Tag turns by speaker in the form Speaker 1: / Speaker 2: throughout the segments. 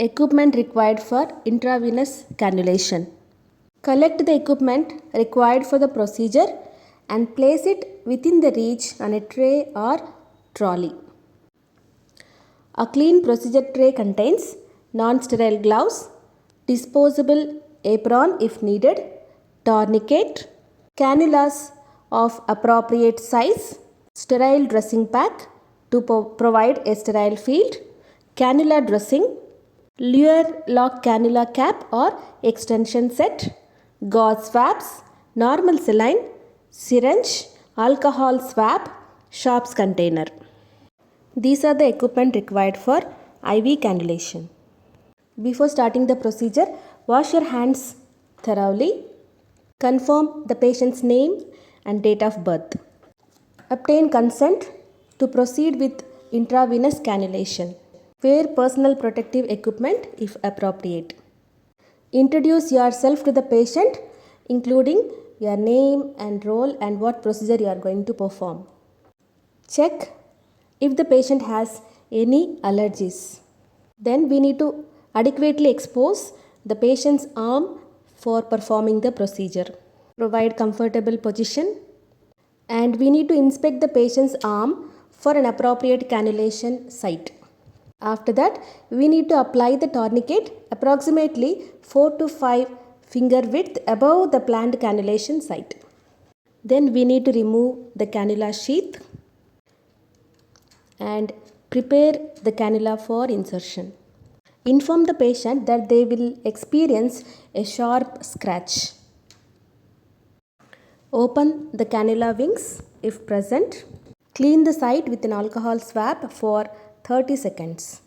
Speaker 1: Equipment required for intravenous cannulation. Collect the equipment required for the procedure and place it within the reach on a tray or trolley. A clean procedure tray contains non-sterile gloves, disposable apron if needed, tourniquet, cannulas of appropriate size, sterile dressing pack to provide a sterile field, cannula dressing, Luer lock cannula cap or extension set, gauze swabs, normal saline, syringe, alcohol swab, Sharps container. These are the equipment required for IV cannulation. Before starting the procedure, wash your hands thoroughly. Confirm the patient's name and date of birth. Obtain consent to proceed with intravenous cannulation. Wear personal protective equipment if appropriate. Introduce yourself to the patient, including your name and role and what procedure you are going to perform. Check if the patient has any allergies. Then we need to adequately expose the patient's arm for performing the procedure. Provide comfortable position, and we need to inspect the patient's arm for an appropriate cannulation site. After that, we need to apply the tourniquet approximately 4 to 5 finger width above the planned cannulation site. Then we need to remove the cannula sheath and prepare the cannula for insertion. Inform the patient that they will experience a sharp scratch. Open the cannula wings if present. Clean the site with an alcohol swab for 30 seconds.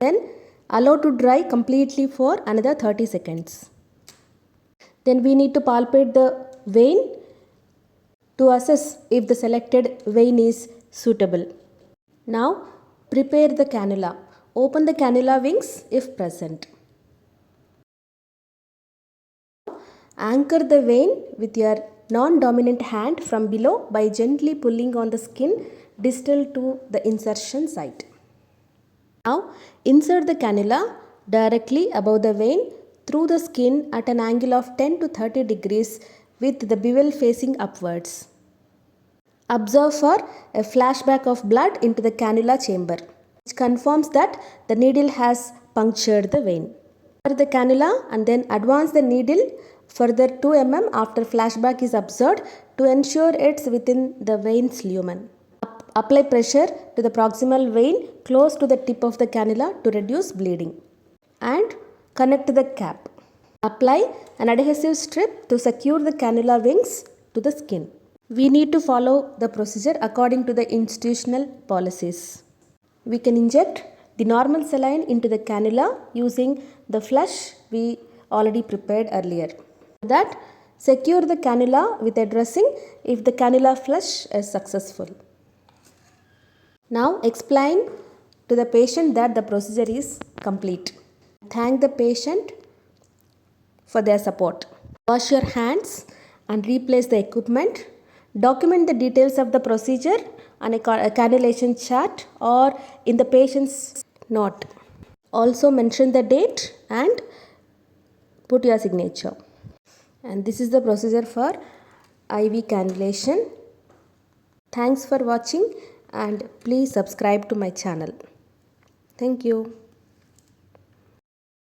Speaker 1: Then allow to dry completely for another 30 seconds. Then we need to palpate the vein to assess if the selected vein is suitable. Now prepare the cannula. Open the cannula wings if present. Anchor the vein with your non-dominant hand from below by gently pulling on the skin distal to the insertion site. Now insert the cannula directly above the vein through the skin at an angle of 10 to 30 degrees with the bevel facing upwards. Observe for a flashback of blood into the cannula chamber, which confirms that the needle has punctured the vein. Insert the cannula and then advance the needle further 2 mm after flashback is observed to ensure it's within the vein's lumen. Apply pressure to the proximal vein close to the tip of the cannula to reduce bleeding. And connect the cap. Apply an adhesive strip to secure the cannula wings to the skin. We need to follow the procedure according to the institutional policies. We can inject the normal saline into the cannula using the flush we already prepared earlier. That secure the cannula with a dressing if the cannula flush is successful. Now explain to the patient that the procedure is complete. Thank the patient for their support. Wash your hands and replace the equipment. Document the details of the procedure on a cannulation chart or in the patient's note. Also mention the date and put your signature. And this is the procedure for IV cannulation. Thanks for watching and please subscribe to my channel. Thank you.